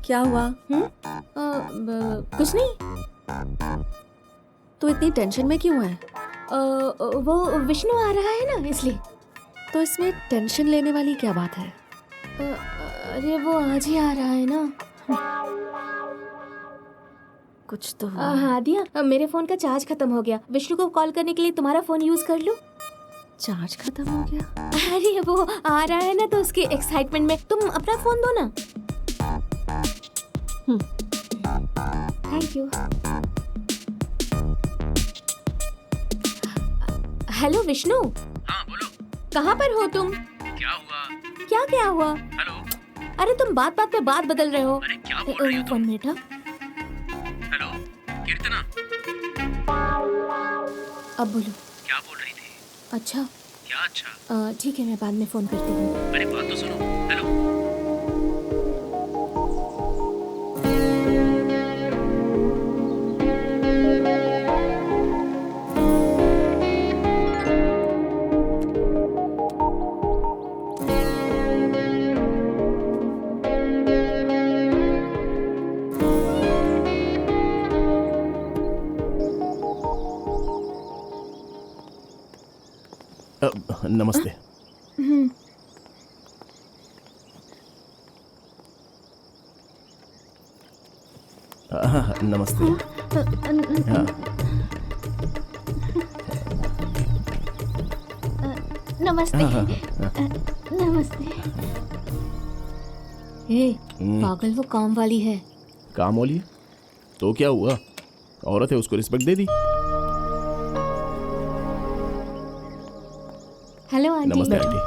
क्या हुआ? कुछ नहीं। तो इतनी टेंशन में क्यों है? वो विष्णु आ रहा है ना, इसलिए। तो इसमें टेंशन लेने वाली क्या बात है? अरे वो आज ही आ रहा है ना। कुछ तो हाँ दिया, मेरे फोन का चार्ज खत्म हो गया। विष्णु को कॉल करने के लिए तुम्हारा फोन यूज कर लूं? चार्ज खत्म हो गया? अरे वो आ रहा है ना, तो उसके एक्साइटमेंट में तुम अपना फोन दो ना। Thank you. हेलो विष्णु। हाँ बोलो। कहाँ पर हो तुम? क्या हुआ? क्या हुआ? हेलो। अरे तुम बात बात पे बात बदल रहे हो। अरे क्या बोल रही हो तुम? 1 मिनट। हेलो कीर्तना। अब बोलो। क्या बोल रही थी? अच्छा क्या अच्छा? ठीक है, मैं बाद में फोन करती हूँ। अरे बात तो सुनो। हेलो। नमस्ते। हाँ, नमस्ते। हाँ, नमस्ते। नमस्ते। पागल, वो काम वाली है। काम वाली है? तो क्या हुआ? औरत है, उसको रिस्पेक्ट दे दी। Hello aunty. नमस्ते आंटी।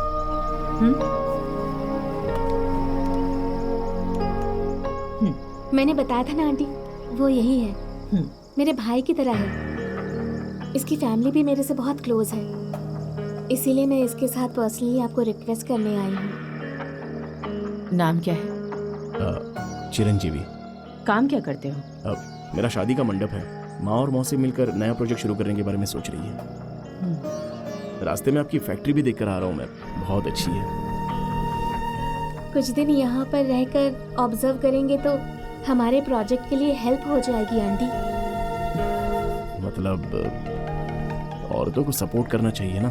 मैंने बताया था ना आंटी, वो यही है। मेरे भाई की तरह है। इसकी फैमिली भी मेरे से बहुत क्लोज है, इसीलिए मैं इसके साथ पर्सनली आपको रिक्वेस्ट करने आई हूँ। नाम क्या है? चिरंजीवी। काम क्या करते हो? मेरा शादी का मंडप है। माँ और मौसी मिलकर नया प्रोजेक्ट शुरू करने के बारे में सोच रही है। रास्ते में आपकी फैक्ट्री भी देखकर आ रहा हूँ मैं, बहुत अच्छी है। कुछ दिन यहाँ पर रहकर ऑब्जर्व करेंगे तो हमारे प्रोजेक्ट के लिए हेल्प हो जाएगी आंटी। मतलब औरतों को सपोर्ट करना चाहिए ना,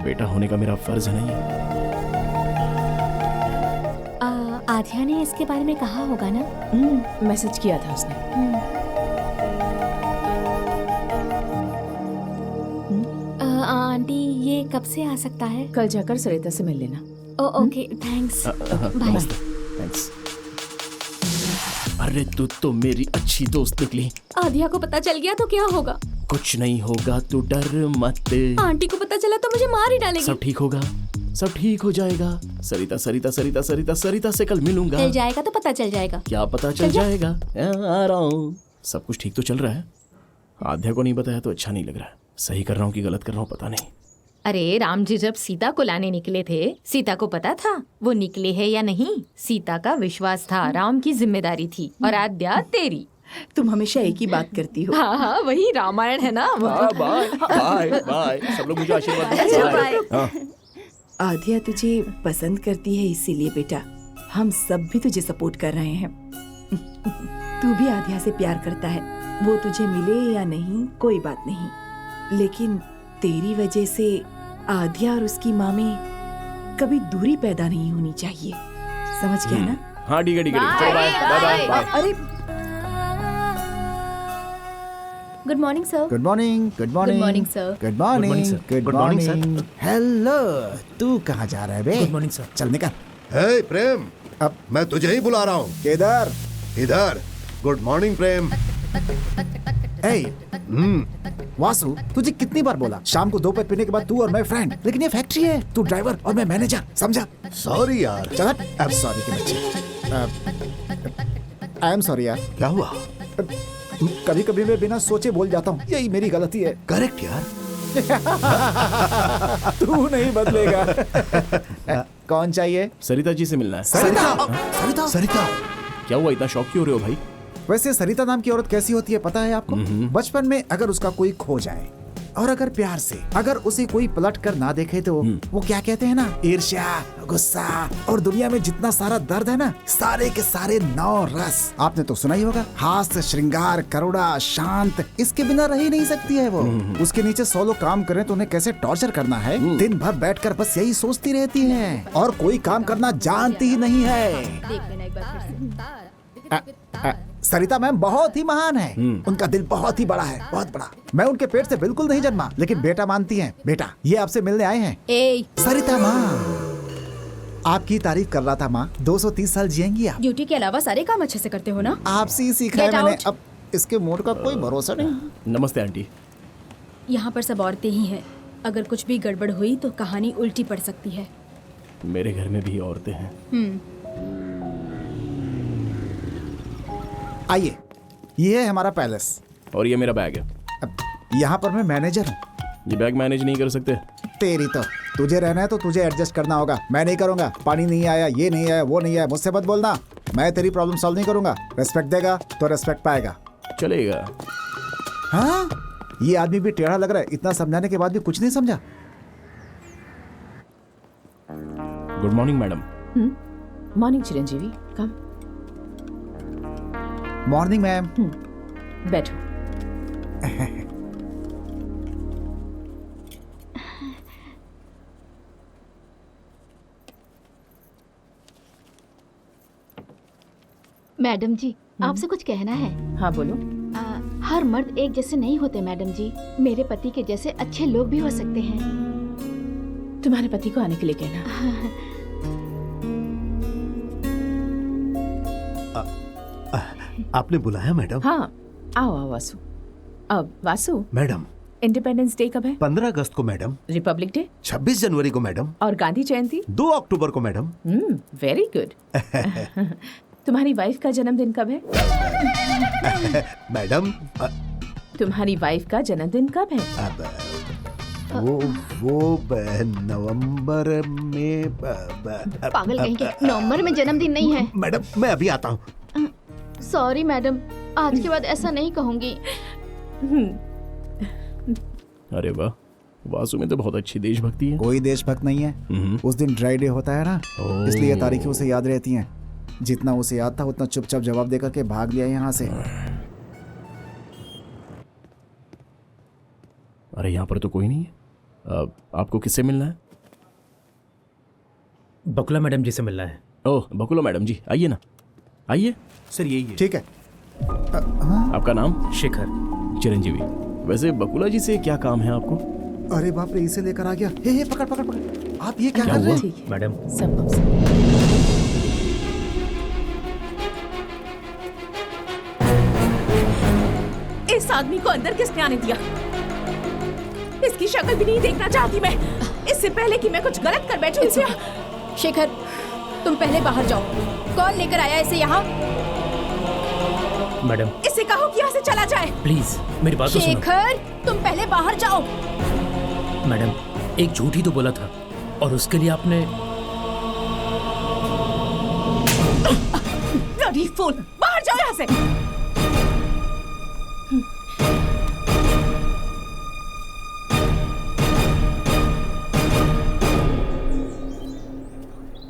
बेटा होने का मेरा फर्ज नहीं है। आध्या ने इसके बारे में कहा होगा ना? मैसेज किया था उसने। आंटी ये कब से आ सकता है? कल जाकर सरिता से मिल लेना। Okay thanks. बाय। थैंक्स। अरे तू तो मेरी अच्छी दोस्त निकली। आध्या को पता चल गया तो क्या होगा? कुछ नहीं होगा, तू डर मत। आंटी को पता चला तो मुझे मार ही डालेगी। सब ठीक होगा, सब ठीक हो जाएगा। सरिता सरिता सरिता सरिता सरिता से कल मिलूंगा। चल जाएगा तो पता चल जाएगा। क्या पता चल जाएगा? आ रहा हूँ। सब कुछ ठीक तो चल रहा है। आध्या को नहीं बताया तो अच्छा नहीं लग रहा है। सही कर रहा हूँ कि गलत कर रहा हूँ पता नहीं। अरे राम जी जब सीता को लाने निकले थे, सीता को पता था वो निकले है या नहीं? सीता का विश्वास था, राम की जिम्मेदारी थी और आद्या तेरी। तुम हमेशा एक ही बात करती हो। हाँ वही रामायण है ना। Bye bye bye. सब लोग मुझे आशीर्वाद दें। आध्या तुझे पसंद करती है, इसीलिए बेटा हम सब भी तुझे सपोर्ट कर रहे हैं। तू भी आध्या से प्यार करता है, वो तुझे मिले या नहीं कोई बात नहीं, लेकिन तेरी वजह से आध्या और उसकी माँ में कभी दूरी पैदा नहीं होनी चाहिए। समझ गया ना? हाँ ठीक है ठीक है। चलो बाय बाय बाय। अरे good morning sir. Good morning. Good morning. Good morning, sir. Good morning. Good morning, sir. Hello, तू कहाँ जा रहा है बे? Good morning sir. चल निकल। हे प्रेम, अब मैं तुझे ही बुला रहा हूँ। किधर? इधर। गुड मॉर्निंग प्रेम। वासु, तुझे कितनी बार बोला शाम को दोपहर पीने के बाद तू और मैं फ्रेंड, लेकिन ये फैक्ट्री है, तू ड्राइवर और मैं मैनेजर, समझा? सॉरी यार। चल अब सॉरी के बच्चे। आई एम सॉरी यार। क्या हुआ? कभी कभी मैं बिना सोचे बोल जाता हूँ, यही मेरी गलती है। करेक्ट यार। तू नहीं बदलेगा। कौन चाहिए? सरिता जी से मिलना है। सरिता? सरिता। क्या हुआ, इतना शौक क्यों हो रहे हो भाई? वैसे सरिता नाम की औरत कैसी होती है पता है आपको? बचपन में अगर उसका कोई खो जाए और अगर प्यार से, अगर उसे कोई पलट कर ना देखे तो वो क्या कहते हैं ना, ईर्ष्या, गुस्सा और दुनिया में जितना सारा दर्द है ना, सारे के सारे 9 रस आपने तो सुना ही होगा। हास्य, श्रृंगार, करुणा, शांत, इसके बिना रह ही नहीं सकती है वो। उसके नीचे 100 लोग काम करें तो उन्हें कैसे टॉर्चर करना है, दिन भर बैठकर बस यही सोचती रहती है और कोई काम करना जानती ही नहीं है। सरिता मैम बहुत ही महान है, उनका दिल बहुत ही बड़ा है, बहुत बड़ा। मैं उनके पेट से बिल्कुल नहीं जन्मा, लेकिन बेटा मानती हैं। बेटा, ये आपसे मिलने आए हैं। सरिता माँ, आपकी तारीफ कर रहा था माँ। 230 साल जिएंगी आप। ड्यूटी के अलावा सारे काम अच्छे से करते हो ना? आपसे ही सीखा है मैंने। अब इसके मूड का कोई भरोसा नहीं। नमस्ते आंटी। यहाँ पर सब औरतें ही हैं। अगर कुछ भी गड़बड़ हुई तो कहानी उल्टी पड़ सकती है। मेरे घर में भी औरतें हैं। आइए, ये है हमारा पैलेस और ये मेरा बैग है। अब यहाँ पर मैं मैनेजर हूँ। ये बैग मैनेज नहीं कर सकते? तेरी तो, तुझे रहना है तो तुझे एडजस्ट करना होगा, मैं नहीं करूँगा। पानी नहीं आया, ये नहीं आया, वो नहीं आया, मुझसे मत बोलना। मैं तेरी प्रॉब्लम सॉल्व नहीं करूँगा। रेस्पेक्ट देगा तो रेस्पेक्ट पाएगा। चलेगा। हाँ, ये आदमी भी टेढ़ा लग रहा है, इतना समझाने के बाद भी कुछ नहीं समझा। Good morning madam. Morning Chiranjeevi, come. Morning ma'am. बैठो। मैडम जी, आपसे कुछ कहना है। हाँ बोलो। हर मर्द एक जैसे नहीं होते मैडम जी। मेरे पति के जैसे अच्छे लोग भी हो सकते हैं। तुम्हारे पति को आने के लिए कहना। आपने बुलाया मैडम? हाँ, आओ आओ वासु। अब वासु, मैडम, इंडिपेंडेंस डे कब है? 15 अगस्त को मैडम। Republic day? 26 जनवरी को मैडम। और गांधी जयंती? 2 अक्टूबर को मैडम। Very good. तुम्हारी वाइफ का जन्मदिन कब है? मैडम, तुम्हारी वाइफ का जन्मदिन कब है? वो नवंबर में। पागल कहीं के, नवंबर में जन्मदिन नहीं है। मैडम, मैं अभी आता हूँ। सॉरी मैडम, आज के बाद ऐसा नहीं कहूंगी। अरे वाह, वासु में तो बहुत अच्छी देशभक्ति है। कोई देशभक्त नहीं है। उस दिन ड्राई डे होता है ना, इसलिए तारीखें उसे याद रहती हैं। जितना उसे याद था उतना चुपचाप जवाब देकर के भाग लिया यहाँ से। अरे यहाँ पर तो कोई नहीं है। आपको किससे मिलना है? बकुला मैडम जी से मिलना है। ओह, बकुला मैडम जी, आइए ना, आइए। सर यही है। ठीक है। आपका नाम? शेखर। चिरंजीवी। वैसे बकुला जी से क्या काम है आपको? अरे बाप रे, इसे लेकर आ गया। हे पकड़ पकड़ पकड़। आप ये क्या कर रहे हैं? मैडम, इस आदमी को अंदर किसने आने दिया? इसकी शक्ल भी नहीं देखना चाहती मैं। इससे पहले कि मैं कुछ गलत कर बैठूं इसे। शेखर, तुम पहले बाहर जाओ। कौन लेकर आया इसे यहाँ? मैडम, इसे कहो कि यहाँ से चला जाए। प्लीज मेरी बात तो सुनो। शेखर, तुम पहले बाहर जाओ। मैडम, एक झूठ ही तो बोला था और उसके लिए आपने। ब्लडी फूल, बाहर जाओ यहाँ से।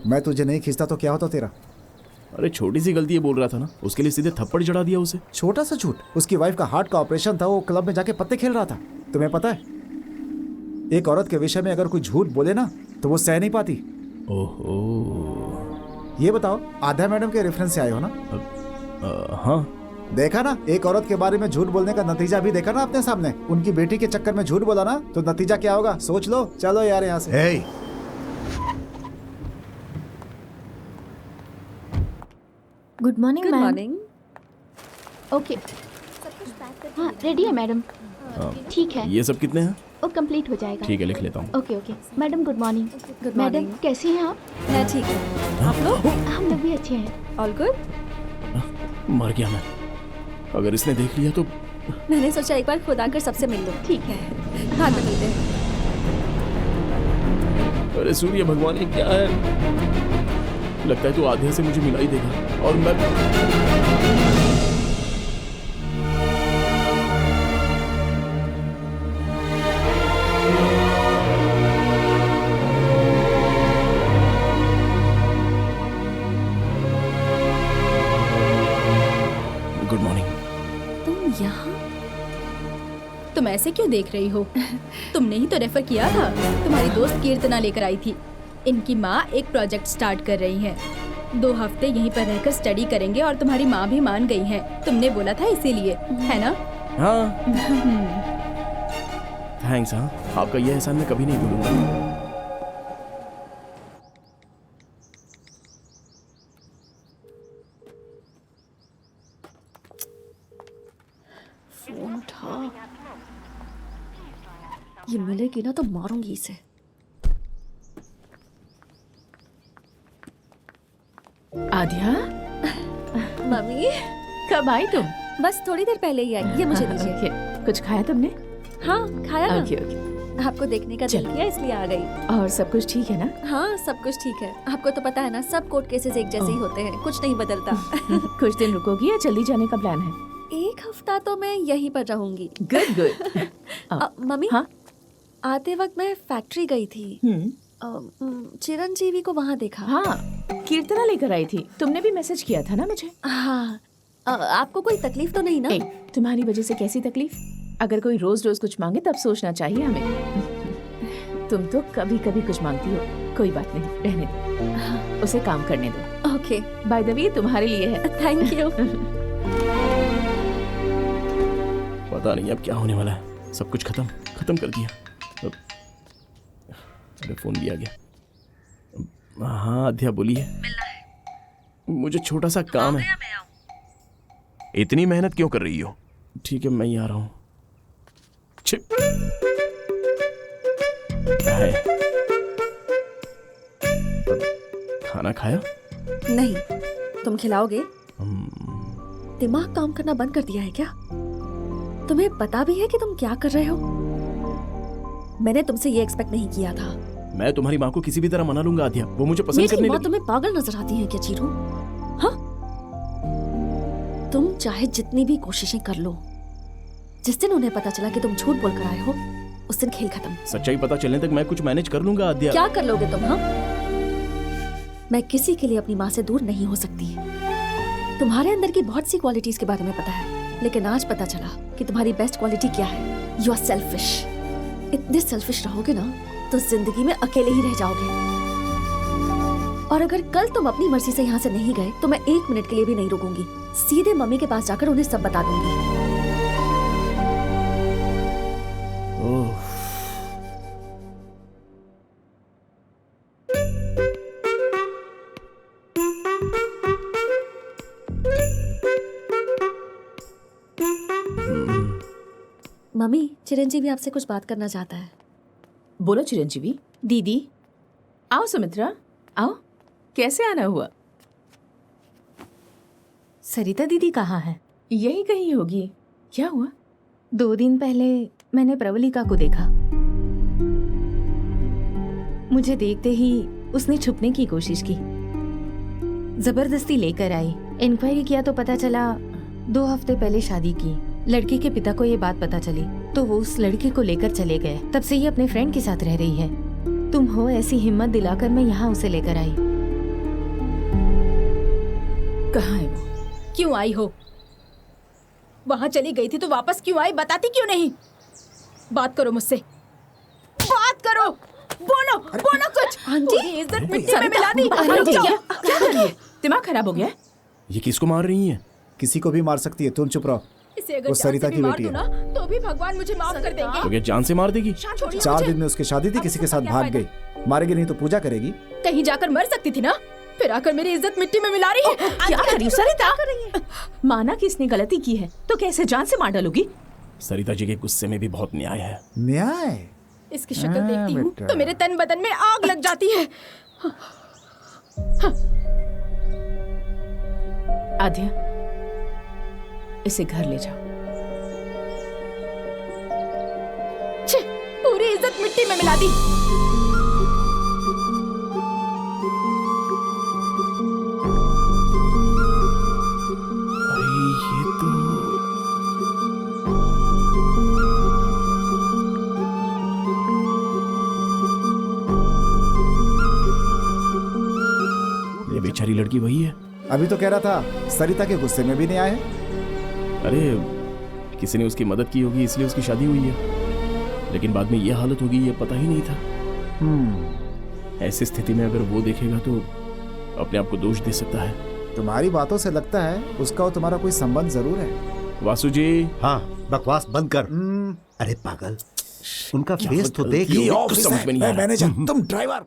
मैं तुझे नहीं खींचता तो क्या होता तेरा? अरे छोटी सी गलती है बोल रहा था ना, उसके लिए सीधे थप्पड़ चढ़ा दिया उसे। छोटा सा झूठ? उसकी वाइफ का हार्ट का ऑपरेशन था, वो क्लब में जाके पत्ते खेल रहा था। तुम्हें पता है, एक औरत के विषय में अगर कोई झूठ बोले ना तो वो सह नहीं पाती। ओहो। ये बताओ, आध्या मैडम के रेफरेंस से आए हो ना? हाँ। देखा ना, एक औरत के बारे में झूठ बोलने का नतीजा भी देखा ना अपने सामने। उनकी बेटी के चक्कर में झूठ बोला ना तो नतीजा क्या होगा सोच लो। चलो यार यहाँ से। Good morning ma'am. Morning. Okay, हाँ रेडी है मैडम। ठीक है, ये सब कितने हैं? वो कंप्लीट हो जाएगा। ठीक है, लिख लेता हूँ। Okay okay madam, good morning. Good madam morning. कैसी हैं आप? मैं ठीक हूँ। आप लोग? हम लोग भी अच्छे हैं। All good. मर गया मैं। अगर इसने देख लिया तो। मैंने सोचा एक बार खुद आकर सबसे मिल लो। ठीक है, हाथ में मिलते हैं। अरे सूर्य भगवान, ये क्या है? लगता है तू आधे से मुझे मिला ही देगा और मैं। ऐसे क्यों देख रही हो? तुमने ही तो रेफर किया था। तुम्हारी दोस्त कीर्तना लेकर आई थी। इनकी माँ एक प्रोजेक्ट स्टार्ट कर रही है। 2 हफ्ते यहीं पर रहकर स्टडी करेंगे और तुम्हारी माँ भी मान गई है। तुमने बोला था इसीलिए, है ना? हाँ थैंक्स। हाँ आपका यह एहसान मैं कभी नहीं भूलूंगा। फोन उठा। ये मिलेगी ना तो मारूंगी इसे। आद्या, मम्मी कब आई तुम? बस थोड़ी देर पहले ही आई। ये मुझे दीजिए। ओके, कुछ खाया तुमने? हाँ खाया ना। Okay okay. आपको देखने का दिल किया इसलिए आ गई। और सब कुछ ठीक है ना? हाँ सब कुछ ठीक है। आपको तो पता है ना, सब कोर्ट केसेस एक जैसे ही होते हैं, कुछ नहीं बदलता। कुछ दिन रुकोगी या जल्दी जाने का प्लान है? 1 हफ्ता तो मैं यहीं पर रहूंगी। Good good. मम्मी हाँ? आते वक्त मैं फैक्ट्री गई थी। चिरंजीवी को वहाँ देखा। हाँ, कीर्तना लेकर आई थी। तुमने भी मैसेज किया था ना मुझे? हाँ आपको कोई तकलीफ तो नहीं ना? तुम्हारी वजह से कैसी तकलीफ? अगर कोई रोज रोज कुछ मांगे तब सोचना चाहिए हमें। तुम तो कभी कभी कुछ मांगती हो। कोई बात नहीं, रहने दो, उसे काम करने दो। ओके। बाय द वे तुम्हारे लिए है। Thank you. पता नहीं अब क्या होने वाला है। सब कुछ खत्म कर दिया। अरे फोन भी आ गया। हाँ आध्या बोलिए। मुझे छोटा सा काम है। इतनी मेहनत क्यों कर रही हो? ठीक है मैं ही आ रहा हूँ। क्या है? खाना खाया? नहीं। तुम खिलाओगे? दिमाग काम करना बंद कर दिया है क्या? तुम्हें पता भी है कि तुम क्या कर रहे हो? मैंने तुमसे ये एक्सपेक्ट नहीं किया था। मैं तुम्हारी माँ को किसी भी तरह मना लूंगा आध्या। वो मुझे पसंद मेरी करने माँ लगी। तुम्हें पागल नजर आती है क्या चीरू? हाँ? तुम चाहे जितनी भी कोशिशें कर लो, जिस दिन उन्हें पता चला कि तुम झूठ बोलकर आए हो, उस दिन खेल खत्म। सच्चाई पता चलने तक मैं कुछ मैनेज कर लूंगा आध्या। क्या कर लोगे तुम? हाँ? मैं किसी के लिए अपनी माँ से दूर नहीं हो सकती। तुम्हारे अंदर की बहुत सी क्वालिटीज के बारे में पता है, लेकिन आज पता चला कि तुम्हारी बेस्ट क्वालिटी क्या है। You are selfish. इतने सेल्फिश रहोगे ना तो जिंदगी में अकेले ही रह जाओगे। और अगर कल तुम अपनी मर्जी से यहाँ से नहीं गए तो मैं 1 मिनट के लिए भी नहीं रुकूंगी। सीधे मम्मी के पास जाकर उन्हें सब बता दूंगी। ओह मम्मी चिरंजीवी आपसे कुछ बात करना चाहता है। बोलो चिरंजीवी। दीदी आओ। सुमित्रा आओ। कैसे आना हुआ? सरिता दीदी कहाँ है? यही कहीं होगी। क्या हुआ? 2 दिन पहले मैंने प्रवलिका को देखा। मुझे देखते ही उसने छुपने की कोशिश की, जबरदस्ती लेकर आई। इंक्वायरी किया तो पता चला 2 हफ्ते पहले शादी की। लड़की के पिता को ये बात पता चली तो वो उस लड़की को लेकर चले गए। तब से ये अपने फ्रेंड के साथ रह रही है। तुम हो ऐसी हिम्मत दिलाकर मैं यहाँ उसे लेकर आई। कहाँ है वो? क्यों आई हो? वहां चली गई थी तो वापस क्यों आई? बताती क्यों नहीं? बात करो मुझसे, बात करो। बोलो बोलो कुछ। आंटी इज्जत मिट्टी में मिला दी। आंटी, क्या कर रही है? दिमाग खराब हो गया है? ये किसको मार रही है? किसी को भी मार सकती है, तुम चुप रहो। इसे अगर वो जान सरिता से की भी मार बेटी दूं है। ना तो भी भगवान मुझे माफ कर देंगे। तो क्या जान से मार देगी? छोड़िए 4 मुझे। दिन में उसकी शादी थी, किसी के साथ क्या भाग फायदा? गई। मारेगी नहीं तो पूजा करेगी। कहीं जाकर मर सकती थी ना, फिर आकर मेरी इज्जत मिट्टी में मिला रही है। क्या कर रही हो सरिता? माना कि इसने गलती की है तो कैसे जान से मार डालोगी? सरिता जी के गुस्से में भी बहुत न्याय है। न्याय? इसकी शक्ल देखती हूँ बेटा। तो मेरे तन बदन में आग लग जाती है। आध्या, इसे घर ले जाओ। छे, पूरी इज्जत मिट्टी में मिला दी। अरे ये तो ये बेचारी लड़की वही है। अभी तो कह रहा था सरिता के गुस्से में भी नहीं आए। अरे किसी ने उसकी मदद की होगी इसलिए उसकी शादी हुई है, लेकिन बाद में ये हालत होगी ये पता ही नहीं था। ऐसी स्थिति में अगर वो देखेगा तो अपने आप को दोष दे सकता है। तुम्हारी बातों से लगता है उसका और तुम्हारा कोई संबंध जरूर है। वासु जी। हाँ, बकवास बंद कर। अरे पागल, उनका फेस तो देख। ये ऑफिस है, मैं मैनेजर, तुम ड्राइवर।